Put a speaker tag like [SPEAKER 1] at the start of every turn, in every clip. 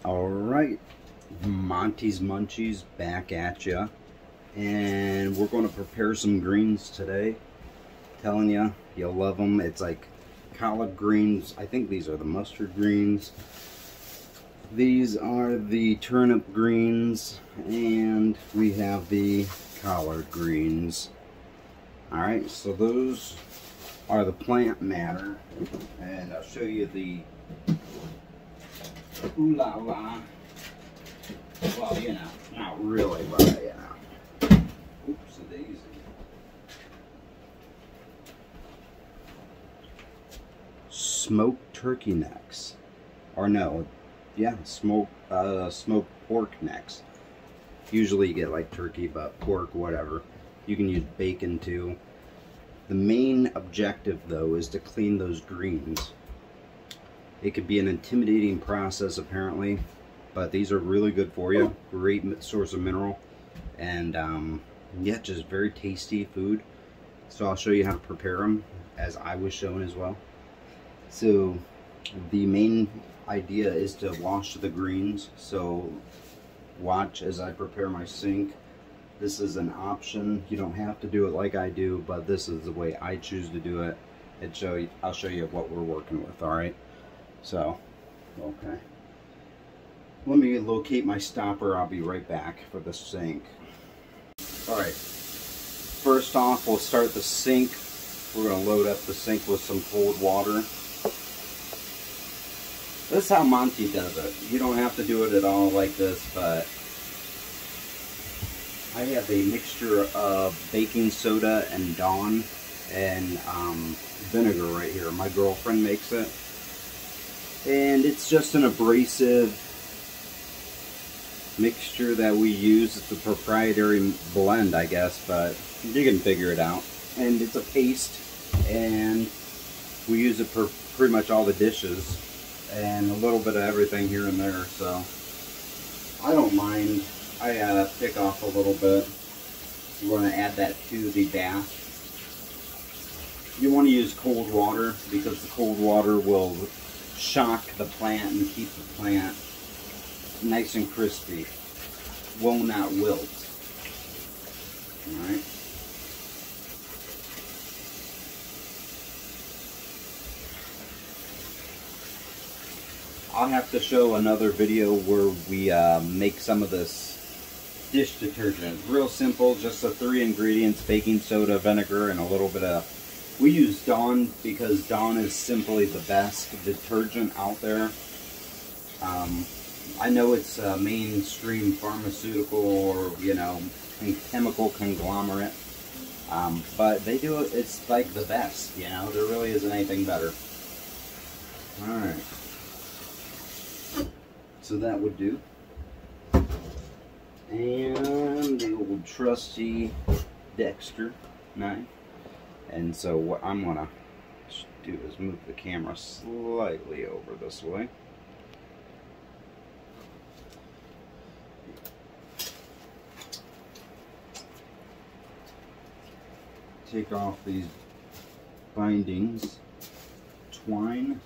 [SPEAKER 1] Alright, Monty's Munchies back at ya. And we're going to prepare some greens today. Telling you, you'll love them. It's like collard greens. I think these are the mustard greens. These are the turnip greens. And we have the collard greens. Alright, so those are the plant matter. And I'll show you the ooh la la. Well, you know, not really, but you know. Oops, a daisy. Smoked turkey necks, or no, yeah, smoked pork necks. Usually you get like turkey, but pork, whatever. You can use bacon too. The main objective, though, is to clean those greens. It could be an intimidating process, apparently, but these are really good for you. Great source of mineral, and yeah, just very tasty food. So I'll show you how to prepare them, as I was shown as well. So the main idea is to wash the greens. So watch as I prepare my sink. This is an option. You don't have to do it like I do, but this is the way I choose to do it. I'll show you what we're working with. All right. So, okay. Let me locate my stopper. I'll be right back for the sink. All right. First off, we'll start the sink. We're going to load up the sink with some cold water. This is how Monty does it. You don't have to do it at all like this, but I have a mixture of baking soda and Dawn and vinegar right here. My girlfriend makes it. And it's just an abrasive mixture that we use. It's a proprietary blend, I guess, but you can figure it out. And it's a paste, and we use it for pretty much all the dishes, and a little bit of everything here and there, so I don't mind. I pick off a little bit. We're going to add that to the bath. You want to use cold water because the cold water will shock the plant and keep the plant nice and crispy. Will not wilt. Alright. I'll have to show another video where we make some of this dish detergent. Real simple, just the 3 ingredients: baking soda, vinegar, and a little bit of... We use Dawn because Dawn is simply the best detergent out there. I know it's a mainstream pharmaceutical or, you know, chemical conglomerate, but they do it, it's like the best, you know, there really isn't anything better. Alright. So that would do. And the old trusty Dexter knife. And so what I'm going to do is move the camera slightly over this way. Take off these bindings. Twine.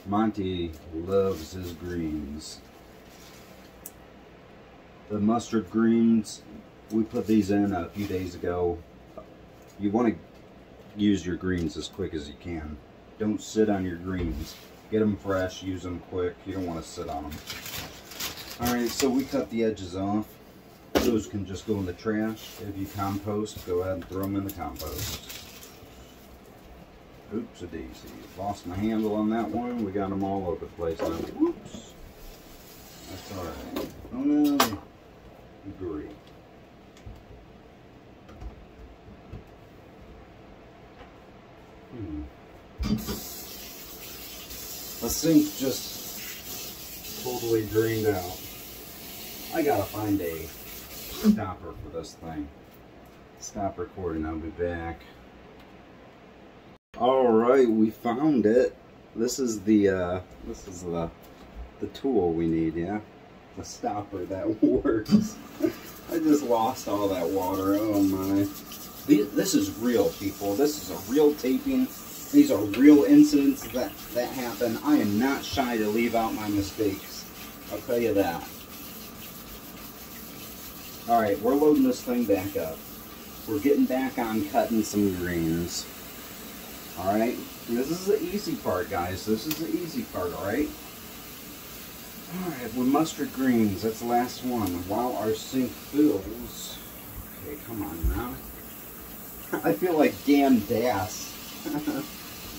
[SPEAKER 1] Monty loves his greens. The mustard greens, we put these in a few days ago. You want to use your greens as quick as you can. Don't sit on your greens. Get them fresh, use them quick. You don't want to sit on them. Alright, so we cut the edges off. Those can just go in the trash. If you compost, go ahead and throw them in the compost. Oops a daisy. Lost my handle on that one. We got them all over the place now. Whoops. That's alright. Oh no. Agree. The sink just totally drained out. I gotta find a stopper for this thing. Stop recording, I'll be back. Alright, we found it. This is the tool we need, yeah? The stopper that works. I just lost all that water, oh my. This is real, people. This is a real taping. These are real incidents that happen. I am not shy to leave out my mistakes. I'll tell you that. Alright, we're loading this thing back up. We're getting back on cutting some greens. Alright? This is the easy part, guys. This is the easy part, alright? Alright, with mustard greens, that's the last one. While our sink fills. Okay, come on now. I feel like Dan Das.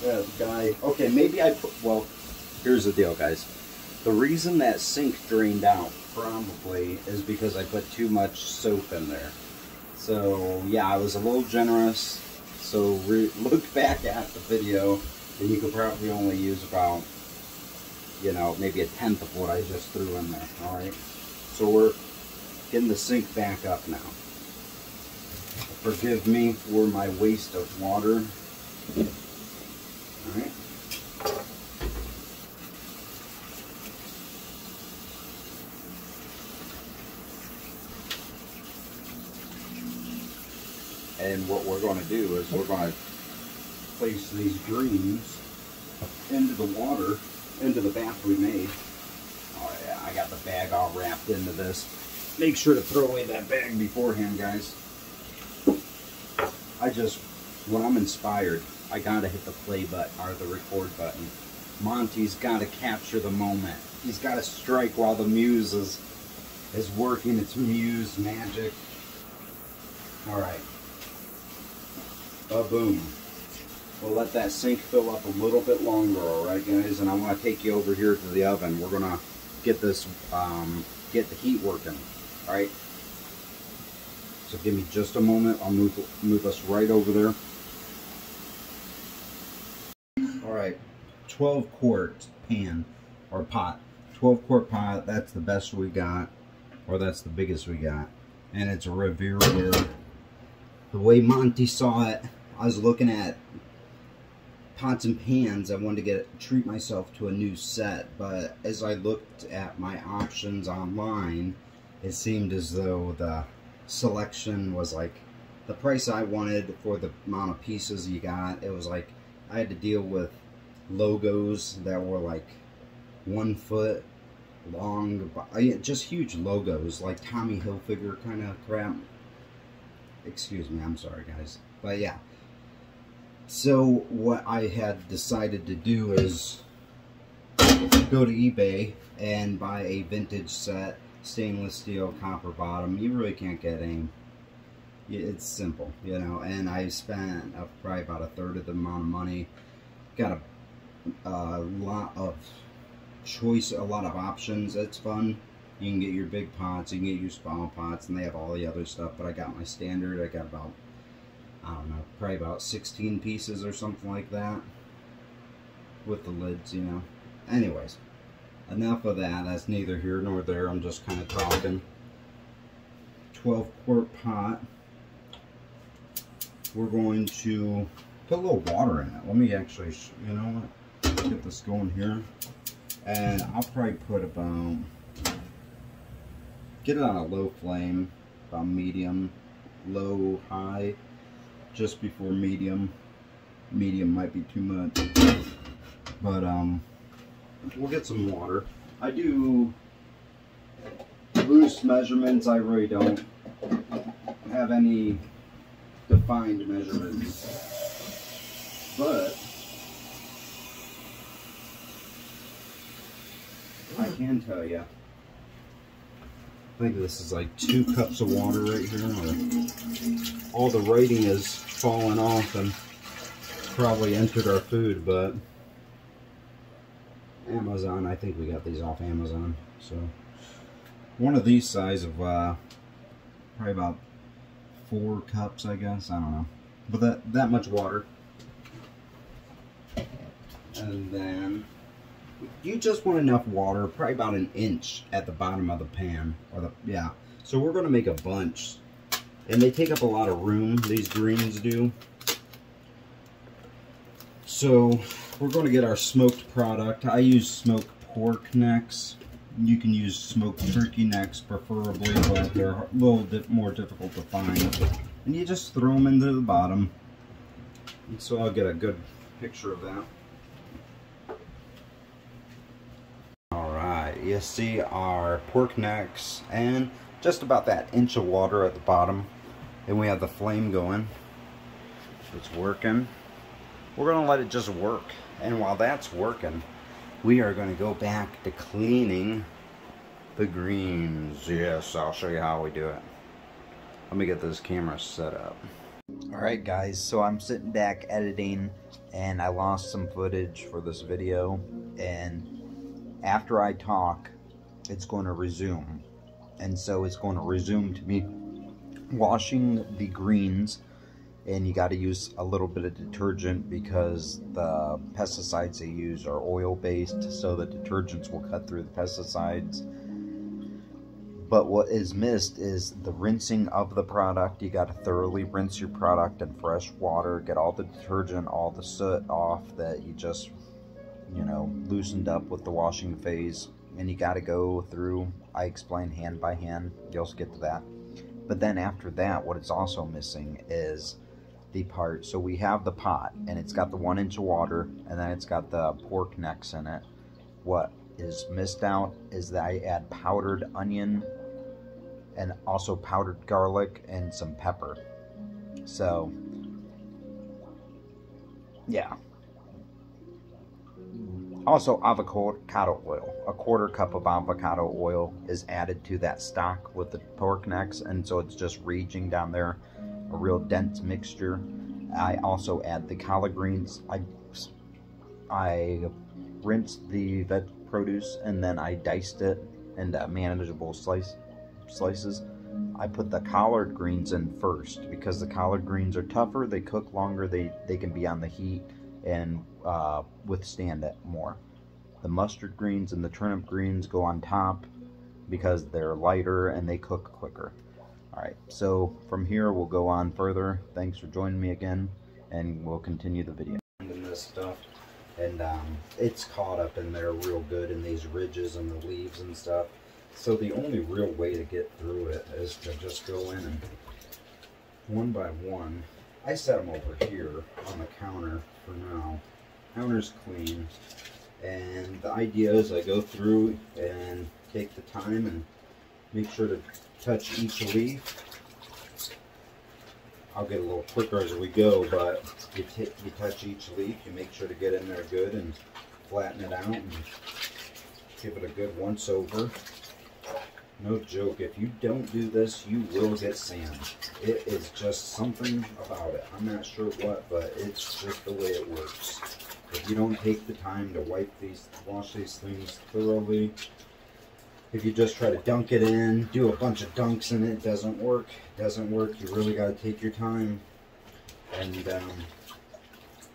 [SPEAKER 1] That guy. Okay, maybe I put, well, here's the deal, guys. The reason that sink drained out probably is because I put too much soap in there. So, yeah, I was a little generous. So, look back at the video, and you could probably only use about, you know, maybe a tenth of what I just threw in there. Alright? So, we're getting the sink back up now. Forgive me for my waste of water. Alright. And what we're going to do is we're going to place these greens into the water, into the bath we made. Oh yeah, I got the bag all wrapped into this. Make sure to throw away that bag beforehand, guys. When I'm inspired, I gotta hit the play button, or the record button. Monty's gotta capture the moment. He's gotta strike while the muse is working its muse magic. Alright. Boom. We'll let that sink fill up a little bit longer, alright guys? And I want to take you over here to the oven. We're gonna get this, get the heat working. Alright? So give me just a moment. I'll move us right over there. Alright, 12 quart pan or pot. 12 quart pot, that's the best we got, or that's the biggest we got. And it's a Revere wood. The way Monty saw it, I was looking at pots and pans. I wanted to treat myself to a new set, but as I looked at my options online, it seemed as though the selection was like the price I wanted for the amount of pieces you got. It was like I had to deal with logos that were like 1 foot long, just huge logos, like Tommy Hilfiger kind of crap. Excuse me, I'm sorry guys, but yeah. So what I had decided to do is go to eBay and buy a vintage set, stainless steel, copper bottom. You really can't get any. It's simple, you know. And I spent probably about a third of the amount of money. Got a lot of choice, a lot of options. It's fun. You can get your big pots, you can get your small pots, and they have all the other stuff. But I got my standard. I got about, I don't know, probably about 16 pieces or something like that with the lids, you know. Anyways, enough of that. That's neither here nor there. I'm just kind of talking. 12 quart pot. We're going to put a little water in it. Let me actually, you know what, get this going here. And I'll probably put about, get it on a low flame, about medium, low, high, just before medium. Medium might be too much, but we'll get some water. I do loose measurements. I really don't have any defined measurements, but I can tell you, I think this is like 2 cups of water right here. All the writing is falling off and probably entered our food, but Amazon, I think we got these off Amazon. So one of these size of probably about 4 cups, I guess. I don't know, but that much water. And then you just want enough water, probably about 1 inch at the bottom of the pan, or the, yeah. So we're going to make a bunch, and they take up a lot of room, these greens do. So we're going to get our smoked product. I use smoked pork necks. You can use smoked turkey necks preferably, but they're a little more difficult to find. And you just throw them into the bottom. And so I'll get a good picture of that. Alright, you see our pork necks and just about that inch of water at the bottom. And we have the flame going. It's working. We're going to let it just work. And while that's working, we are going to go back to cleaning the greens. Yes, I'll show you how we do it. Let me get this camera set up. Alright guys, so I'm sitting back editing and I lost some footage for this video, and after I talk it's going to resume, and so it's going to resume to me washing the greens. And you got to use a little bit of detergent because the pesticides they use are oil based, so the detergents will cut through the pesticides. But what is missed is the rinsing of the product. You got to thoroughly rinse your product in fresh water, get all the detergent, all the soot off that you just, you know, loosened up with the washing phase. And you got to go through, I explain hand by hand, you'll get to that. But then after that, what it's also missing is the part. So we have the pot and it's got the 1 inch of water, and then it's got the pork necks in it. What is missed out is that I add powdered onion and also powdered garlic and some pepper. So yeah, also avocado oil. A 1/4 cup of avocado oil is added to that stock with the pork necks, and so it's just raging down there, a real dense mixture. I also add the collard greens. I rinsed the veg produce and then I diced it into manageable slices. I put the collard greens in first because the collard greens are tougher, they cook longer, they can be on the heat and withstand it more. The mustard greens and the turnip greens go on top because they're lighter and they cook quicker. Alright, so from here we'll go on further. Thanks for joining me again, and we'll continue the video. And this stuff, and it's caught up in there real good in these ridges and the leaves and stuff. So the only real way to get through it is to just go in and one by one. I set them over here on the counter for now. Counter's clean, and the idea is I go through and take the time and make sure to touch each leaf. I'll get a little quicker as we go, but you touch each leaf, you make sure to get in there good and flatten it out and give it a good once over. No joke, if you don't do this, you will get sand. It is just something about it. I'm not sure what, but it's just the way it works. If you don't take the time to wash these things thoroughly, if you just try to dunk it in, do a bunch of dunks in it, it doesn't work. It doesn't work. You really got to take your time. And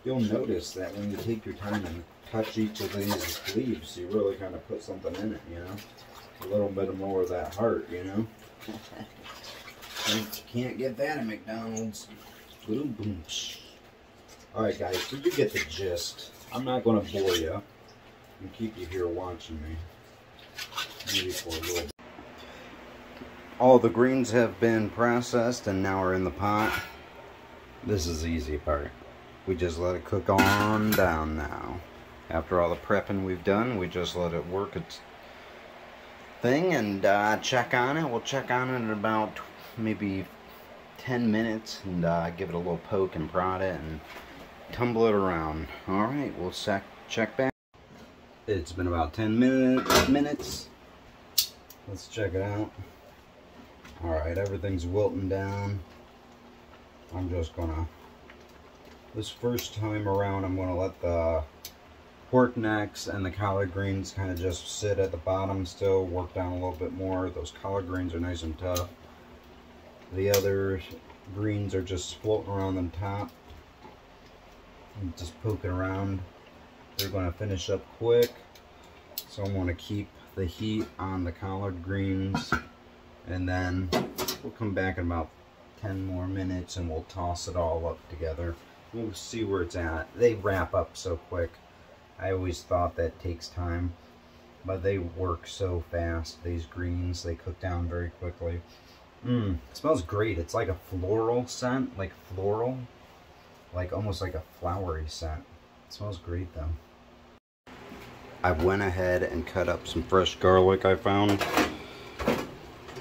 [SPEAKER 1] you'll notice that when you take your time and touch each of these leaves, you really kind of put something in it, you know? A little bit more of that heart, you know? You can't get that at McDonald's. Boom, boom. Alright guys, so you get the gist. I'm not going to bore you and keep you here watching me. Maybe for a little bit. All the greens have been processed and now are in the pot. This is the easy part. We just let it cook on down now. After all the prepping we've done, we just let it work its thing and check on it. We'll check on it in about maybe 10 minutes and give it a little poke and prod it and tumble it around. Alright, we'll check back. It's been about 10 minutes. Let's check it out. Alright, everything's wilting down. I'm just gonna, this first time around, I'm gonna let the pork necks and the collard greens kind of just sit at the bottom still, work down a little bit more. Those collard greens are nice and tough. The other greens are just floating around the top and just poking around. They're going to finish up quick, so I'm going to keep the heat on the collard greens, and then we'll come back in about 10 more minutes and we'll toss it all up together. We'll see where it's at. They wrap up so quick. I always thought that takes time, but they work so fast. These greens, they cook down very quickly. It smells great. It's like a floral scent, like floral, like almost like a flowery scent. It smells great though. I went ahead and cut up some fresh garlic I found.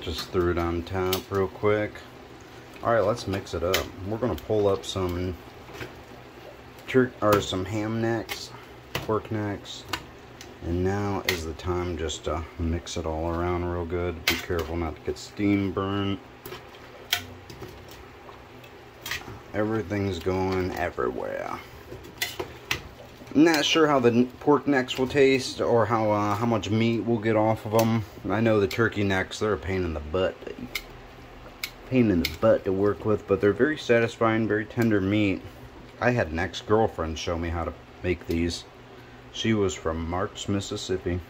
[SPEAKER 1] Just threw it on top real quick. Alright, let's mix it up. We're gonna pull up some some ham necks, pork necks, and now is the time just to mix it all around real good. Be careful not to get steam burnt. Everything's going everywhere. Not sure how the pork necks will taste or how much meat we'll get off of them. I know the turkey necks, they're a pain in the butt. Pain in the butt to work with, but they're very satisfying, very tender meat. I had an ex-girlfriend show me how to make these. She was from Marks, Mississippi.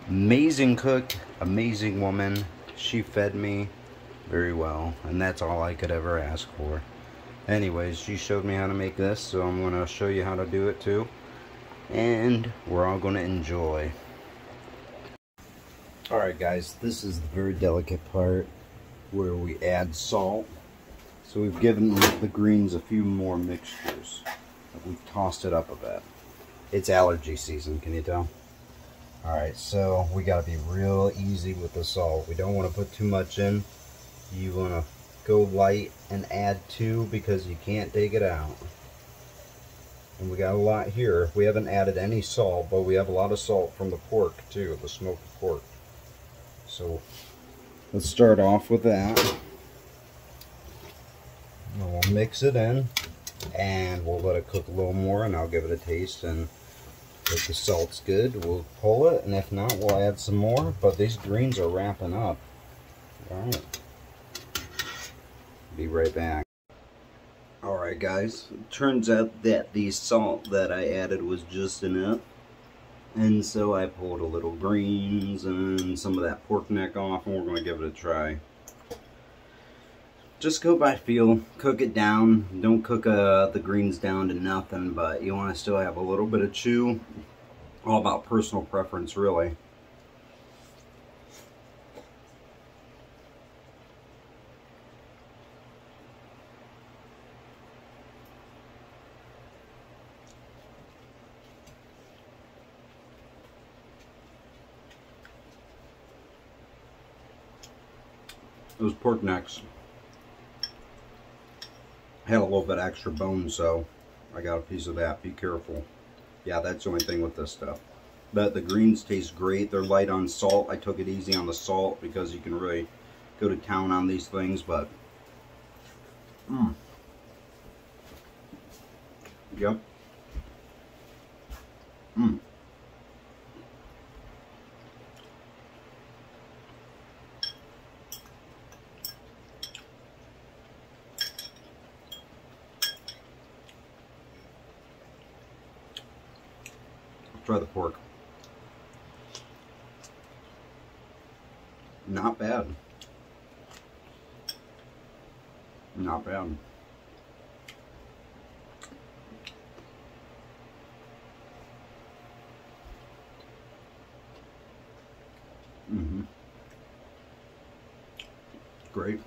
[SPEAKER 1] Amazing cook, amazing woman. She fed me very well, and that's all I could ever ask for. Anyways, she showed me how to make this, so I'm going to show you how to do it too. And we're all going to enjoy. Alright guys, this is the very delicate part where we add salt. So we've given the greens a few more mixtures. We've tossed it up a bit. It's allergy season, can you tell? Alright, so we got to be real easy with the salt. We don't want to put too much in. You want to go light and add 2 because you can't take it out. And we got a lot here. We haven't added any salt, but we have a lot of salt from the pork too, the smoked pork. So let's start off with that. And we'll mix it in and we'll let it cook a little more, and I'll give it a taste, and if the salt's good we'll pull it, and if not we'll add some more. But these greens are wrapping up. Alright. Be right back. Alright guys, it turns out that the salt that I added was just enough, and so I pulled a little greens and some of that pork neck off, and we're going to give it a try. Just go by feel, cook it down, don't cook the greens down to nothing, but you want to still have a little bit of chew. All about personal preference really. Those pork necks had a little bit extra bone, so I got a piece of that. Be careful. Yeah, that's the only thing with this stuff. But the greens taste great. They're light on salt. I took it easy on the salt because you can really go to town on these things, but yep. Try the pork. Not bad. Not bad. Great.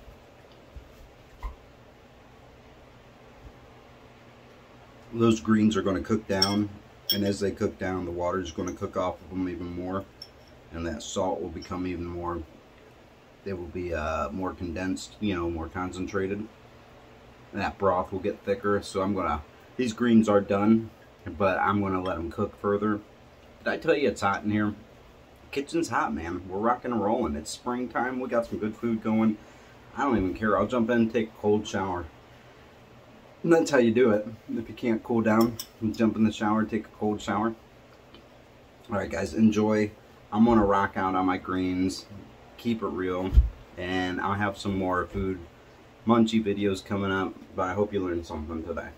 [SPEAKER 1] Those greens are going to cook down. And as they cook down, the water is going to cook off of them even more, and that salt will become even more, it will be more condensed, you know, more concentrated. And that broth will get thicker. So these greens are done, but I'm going to let them cook further. Did I tell you it's hot in here? Kitchen's hot, man. We're rocking and rolling. It's springtime. We got some good food going. I don't even care. I'll jump in and take a cold shower. And that's how you do it. If you can't cool down, jump in the shower, take a cold shower. Alright guys, enjoy. I'm going to rock out on my greens. Keep it real. And I'll have some more food Munchie videos coming up. But I hope you learned something today.